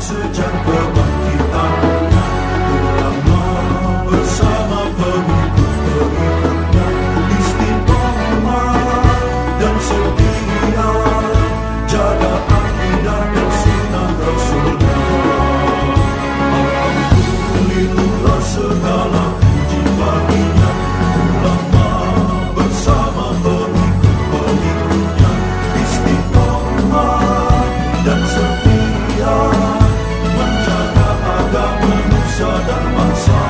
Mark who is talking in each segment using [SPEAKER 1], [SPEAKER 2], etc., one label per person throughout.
[SPEAKER 1] sejak kebangkitannya, ulama bersama pengikut-pengikutnya istiqomah dan setia, jaga akidah dan sunnah Rasulnya. Alhamdulillah segala puji baginya, ulama bersama pengikut-pengikutnya istiqomah dan setia, menjaga agama Nusa dan bangsa.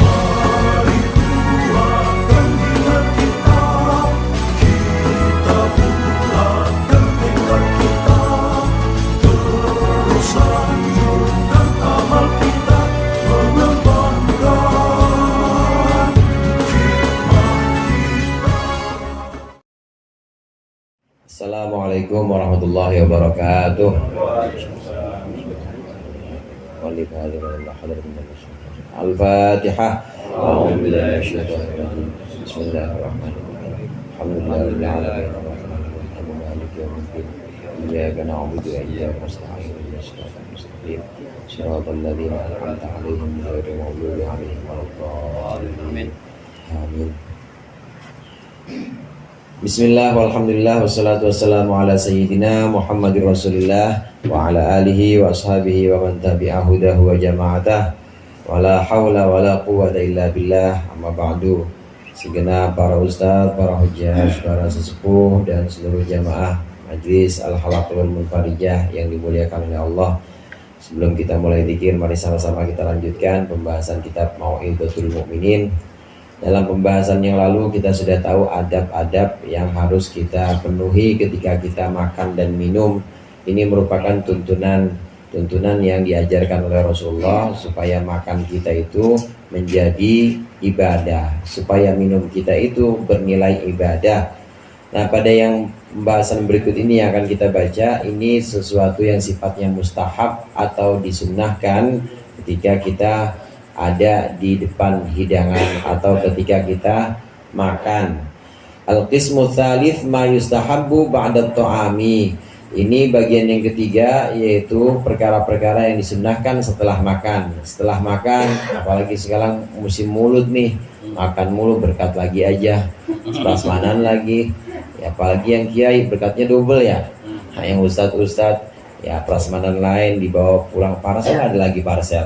[SPEAKER 1] Mari kuatkan niat kita, kita bulatkan tekad kita, terus lanjutkan amal kita, mengembangkan khidmat kita.
[SPEAKER 2] Assalamualaikum warahmatullahi wabarakatuh. Al-Fatihah. A'udzubillahi minasyaitonir rajim. Bismillahirrahmanirrahim. Alhamdulillahirabbil alamin. Maliki yaumiddin. Iyyaka na'budu wa iyyaka nasta'in. Ihdinas siratal mustaqim. Shiratal ladzina an'amta 'alaihim ghairil maghdubi 'alaihim waladdallin. Amin. Bismillah, walhamdulillah, wassalatu wassalamu ala sayyidina Muhammadir Rasulillah wa ala alihi wa ashabihi wa man tabi'ahu dahu wa jama'atah wa la hawla wa la quwwata illa billah, amma ba'du. Segenap para ustaz, para hujjaj, para sesepuh dan seluruh jamaah Majlis Al-Halaqah wal Munfarijah yang dimuliakan oleh Allah. Sebelum kita mulai zikir, mari sama-sama kita lanjutkan pembahasan kitab Mau'izatul Mu'minin. Dalam pembahasan yang lalu kita sudah tahu adab-adab yang harus kita penuhi ketika kita makan dan minum. Ini merupakan tuntunan yang diajarkan oleh Rasulullah supaya makan kita itu menjadi ibadah, supaya minum kita itu bernilai ibadah. Nah, pada yang pembahasan berikut ini yang akan kita baca, ini sesuatu yang sifatnya mustahab atau disunnahkan ketika kita ada di depan hidangan atau ketika kita makan. Al-qismu tsalits ma yustahabbu ba'da ta'ami. Ini bagian yang ketiga, yaitu perkara-perkara yang disunnahkan setelah makan. Setelah makan, apalagi sekarang musim mulut nih, makan mulu berkat lagi aja, prasmanan lagi. Ya, apalagi yang kiai berkatnya double ya. Nah, yang ustadz ya prasmanan lain dibawa pulang parcel, ada lagi parcel,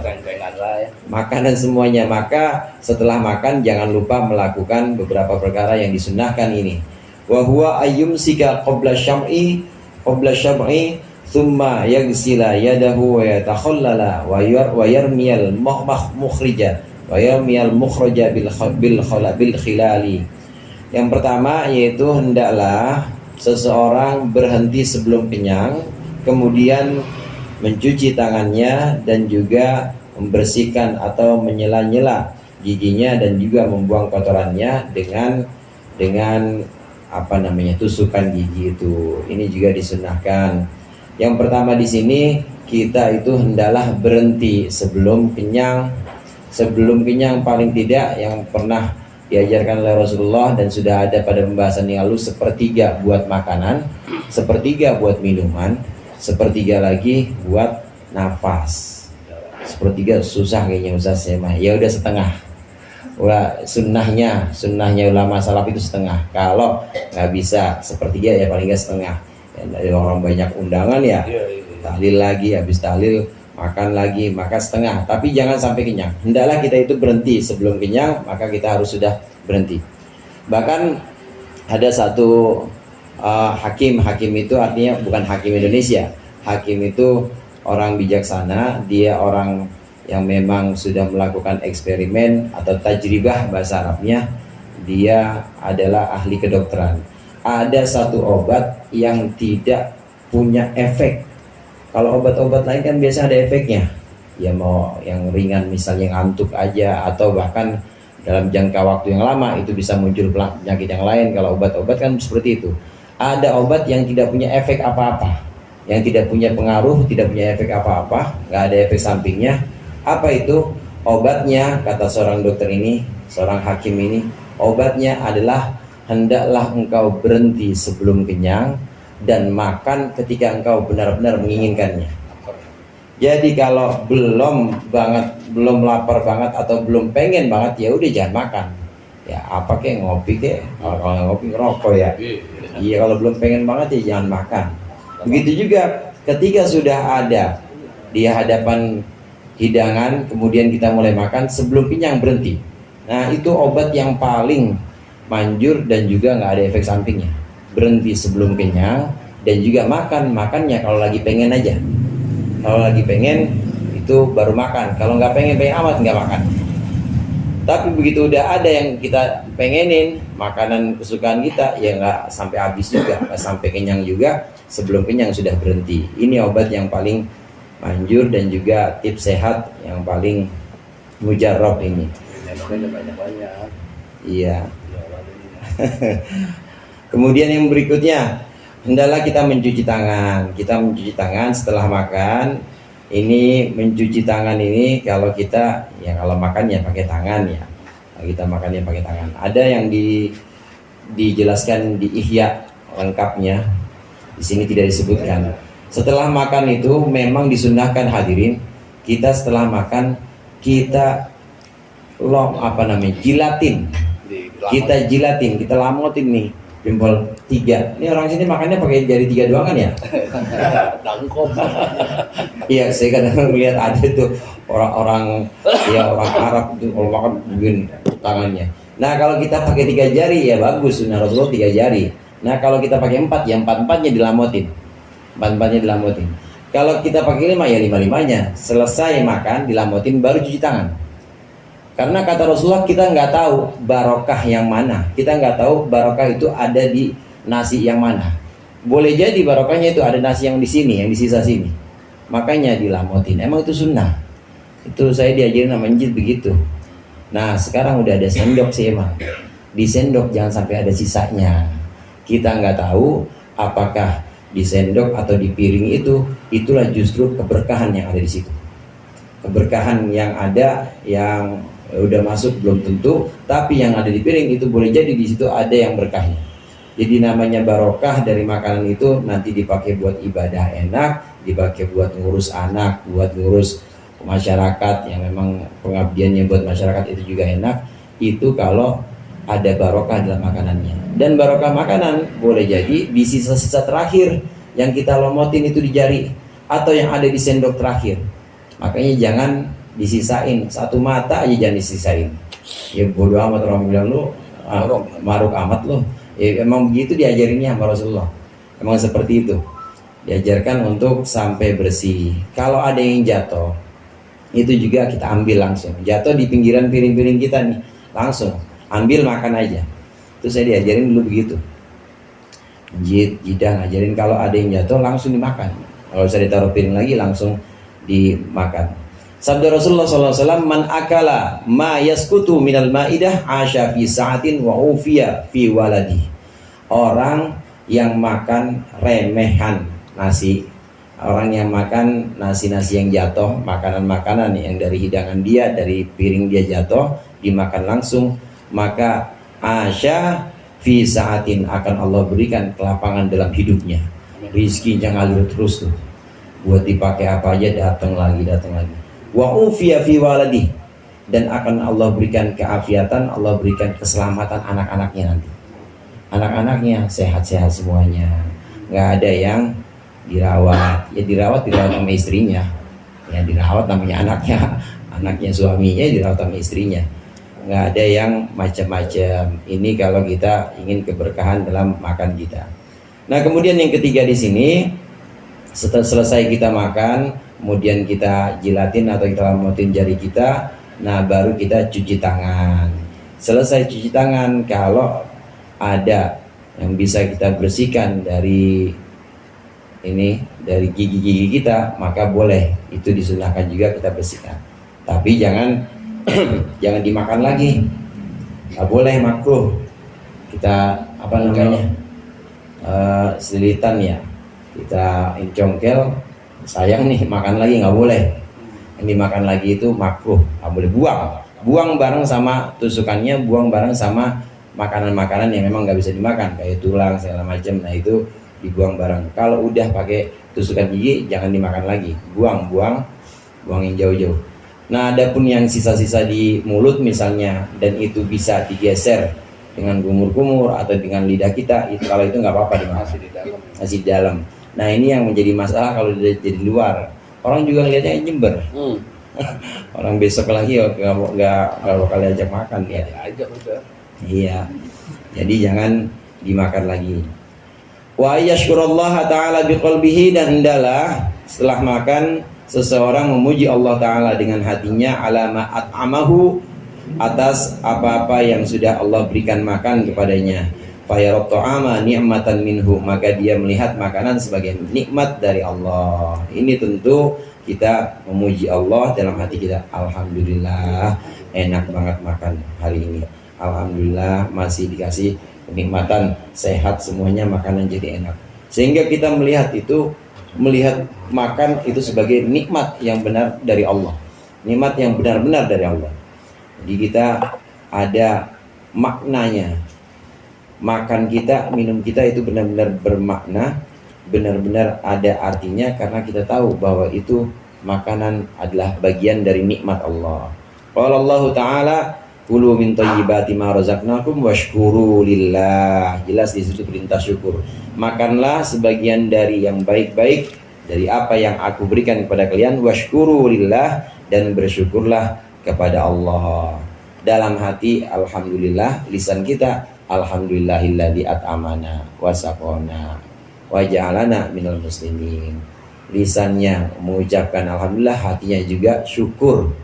[SPEAKER 2] makanan semuanya. Maka setelah makan jangan lupa melakukan beberapa perkara yang disunnahkan ini. Wa huwa ayyumsika qabla syam'i thumma yaghsila yadahu wa yatakhallala wa yarmiyal mukhrija bil khilali. Yang pertama yaitu hendaklah seseorang berhenti sebelum kenyang, kemudian mencuci tangannya dan juga membersihkan atau menyela-nyela giginya dan juga membuang kotorannya dengan tusukan gigi itu. Ini juga disunnahkan. Yang pertama di sini kita itu hendaklah berhenti sebelum kenyang. Sebelum kenyang paling tidak yang pernah diajarkan oleh Rasulullah dan sudah ada pada pembahasan yang lalu, sepertiga buat makanan, sepertiga buat minuman, sepertiga lagi buat nafas. Sepertiga susah kayaknya Ustaz ya, ya udah setengah. Sunnahnya ulama salaf itu setengah. Kalau nggak bisa sepertiga ya paling nggak setengah. Ya, orang banyak undangan ya, tahlil lagi, habis tahlil makan lagi, maka setengah. Tapi jangan sampai kenyang. Hendaklah kita itu berhenti sebelum kenyang, maka kita harus sudah berhenti. Bahkan ada satu hakim itu artinya bukan hakim Indonesia. Hakim itu orang bijaksana, dia orang yang memang sudah melakukan eksperimen atau tajribah bahasa Arabnya. Dia adalah ahli kedokteran. Ada satu obat yang tidak punya efek. Kalau obat-obat lain kan biasa ada efeknya. Ya mau yang ringan misalnya ngantuk aja, atau bahkan dalam jangka waktu yang lama itu bisa muncul penyakit yang lain. Kalau obat-obat kan seperti itu. Ada obat yang tidak punya efek apa-apa, yang tidak punya pengaruh, tidak punya efek apa-apa, nggak ada efek sampingnya. Apa itu? Obatnya, kata seorang dokter ini, seorang hakim ini, obatnya adalah hendaklah engkau berhenti sebelum kenyang, dan makan ketika engkau benar-benar menginginkannya. Jadi kalau belum lapar banget atau belum pengen banget, ya udah jangan makan. Ya apa kek, ngopi kek, kalau nggak ngopi ngerokok ya. Iya, kalau belum pengen banget ya jangan makan. Begitu juga ketika sudah ada di hadapan hidangan, kemudian kita mulai makan, sebelum kenyang berhenti. Nah itu obat yang paling manjur dan juga nggak ada efek sampingnya. Berhenti sebelum kenyang, dan juga makannya kalau lagi pengen aja. Kalau lagi pengen itu baru makan. Kalau nggak pengen amat nggak makan. Tapi begitu udah ada yang kita pengenin, makanan kesukaan kita, ya nggak sampai habis juga, nggak sampai kenyang juga. Sebelum kenyang sudah berhenti. Ini obat yang paling manjur dan juga tips sehat yang paling mujarab ini.
[SPEAKER 3] Banyak-banyak.
[SPEAKER 2] Iya. Kemudian yang berikutnya, hendaklah kita mencuci tangan. Kita mencuci tangan setelah makan. Ini mencuci tangan ini kalau kita, ya kalau makan ya pakai tangan ya. Kalau kita makannya pakai tangan. Ada yang dijelaskan di Ihya lengkapnya. Di sini tidak disebutkan. Setelah makan itu memang disunahkan hadirin, kita setelah makan kita jilatin. Kita jilatin, kita lamotin nih jempol 3. Ini orang sini makannya pakai jari 3 doang kan ya?
[SPEAKER 3] Dangkop.
[SPEAKER 2] Iya, saya kadang lihat ada tuh orang Arab itu kalau makan begini tangannya. Nah kalau kita pakai 3 jari ya bagus, sunnah Rasulullah 3 jari. Nah kalau kita pakai 4 ya 4-4-nya dilamotin. 4-4-nya dilamotin. Kalau kita pakai 5 ya 5-5-nya. Selesai makan dilamotin baru cuci tangan. Karena kata Rasulullah kita nggak tahu barokah yang mana. Kita nggak tahu barokah itu ada di nasi yang mana. Boleh jadi barokahnya itu ada nasi yang di sini, yang di sisa sini. Makanya dilamotin. Emang itu sunnah. Itu saya diajarin sama Njit begitu. Nah sekarang udah ada sendok sih emang. Di sendok jangan sampai ada sisanya. Kita nggak tahu apakah di sendok atau di piring itulah justru keberkahan yang ada di situ. Keberkahan yang ada yang udah masuk belum tentu, tapi yang ada di piring itu boleh jadi di situ ada yang berkahnya. Jadi namanya barokah dari makanan itu nanti dipakai buat ibadah enak, dipakai buat ngurus anak, buat ngurus masyarakat yang memang pengabdiannya buat masyarakat itu juga enak. Itu kalau ada barokah dalam makanannya. Dan barokah makanan boleh jadi di sisa-sisa terakhir yang kita lomotin itu di jari atau yang ada di sendok terakhir. Makanya jangan disisain, satu mata aja jangan disisain. Ya bodoh amat orang bilang lu maruk amat lu. Ya emang begitu diajarinnya sama Rasulullah. Emang seperti itu. Diajarkan untuk sampai bersih. Kalau ada yang jatuh, itu juga kita ambil langsung. Jatuh di pinggiran piring-piring kita nih, langsung ambil makan aja. Itu saya diajarin dulu begitu. Jidah ngajarin kalau ada yang jatuh langsung dimakan. Kalau bisa ditaruh piring lagi langsung dimakan. Sabda Rasulullah SAW, man akala ma yaskutu minal ma'idah asya fi sa'atin wa ufiya fi waladi. Orang yang makan remehan nasi, orang yang makan nasi-nasi yang jatuh, makanan-makanan yang dari hidangan dia, dari piring dia jatuh, dimakan langsung, maka asya fi sa'atin, akan Allah berikan kelapangan dalam hidupnya. Rizkinya ngalir terus tuh, buat dipakai apa aja datang lagi. Wa ufiya fi waladi, dan akan Allah berikan keafiatan, Allah berikan keselamatan anak-anaknya nanti. Anak-anaknya sehat-sehat semuanya, nggak ada yang dirawat. Ya dirawat sama istrinya. Ya dirawat namanya anaknya suaminya dirawat sama istrinya. Nggak ada yang macam-macam. Ini kalau kita ingin keberkahan dalam makan kita. Nah kemudian yang ketiga di sini, setelah selesai kita makan, kemudian kita jilatin atau kita lamotin jari kita, nah baru kita cuci tangan. Selesai cuci tangan, kalau ada yang bisa kita bersihkan dari gigi-gigi kita, maka boleh, itu disunahkan juga kita bersihkan. Tapi jangan jangan dimakan lagi, nggak boleh, makruh. Kita selilitan ya, kita congkel. Sayang nih, makan lagi nggak boleh. Yang dimakan lagi itu makruh, nggak boleh. Buang bareng sama tusukannya, buang bareng sama makanan-makanan yang memang nggak bisa dimakan, kayak tulang segala macam. Nah itu dibuang bareng. Kalau udah pakai tusukan gigi jangan dimakan lagi, buang yang jauh-jauh. Nah, adapun yang sisa-sisa di mulut misalnya dan itu bisa digeser dengan kumur-kumur atau dengan lidah kita, itu kalau itu nggak apa-apa dimakan.
[SPEAKER 3] Masih di dalam.
[SPEAKER 2] Masih di dalam. Nah, ini yang menjadi masalah kalau jadi luar. Orang juga ngeliatnya jember. Orang besok lagi nggak bakal diajak makan ya.
[SPEAKER 3] Diajak udah.
[SPEAKER 2] Iya. Jadi jangan dimakan lagi. Wa yashkurullaha ta'ala biqalbihi, dan hendaklah setelah makan seseorang memuji Allah Ta'ala dengan hatinya ala ma at'amahu, atas apa-apa yang sudah Allah berikan makan kepadanya. Fayarat ta'ama ni'matan minhu, maka dia melihat makanan sebagai nikmat dari Allah. Ini tentu kita memuji Allah dalam hati kita. Alhamdulillah enak banget makan hari ini. Alhamdulillah masih dikasih kenikmatan, sehat semuanya, makanan jadi enak. Sehingga kita melihat makan itu sebagai nikmat yang benar dari Allah. Nikmat yang benar-benar dari Allah. Jadi kita ada maknanya. Makan kita, minum kita itu benar-benar bermakna, benar-benar ada artinya, karena kita tahu bahwa itu makanan adalah bagian dari nikmat Allah. Qala Allah Ta'ala, kulu min thayyibati ma razaqnakum washkuru lillah. Jelas di situ perintah syukur. Makanlah sebagian dari yang baik-baik dari apa yang aku berikan kepada kalian, washkuru lillah, dan bersyukurlah kepada Allah. Dalam hati alhamdulillah, lisan kita alhamdulillahilladzi at'amana wa saqona wa ja'alana minal muslimin. Lisannya mengucapkan alhamdulillah, hatinya juga syukur.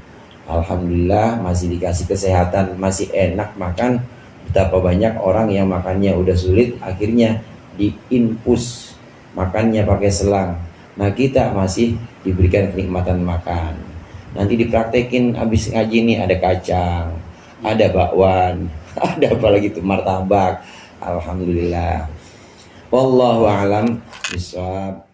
[SPEAKER 2] Alhamdulillah masih dikasih kesehatan, masih enak makan. Betapa banyak orang yang makannya udah sulit, akhirnya diinfus, makannya pakai selang. Nah, kita masih diberikan kenikmatan makan. Nanti dipraktekin habis ngaji nih, ada kacang, ada bakwan, ada apa lagi tuh, martabak. Alhamdulillah. Wallahu a'lam bishawab.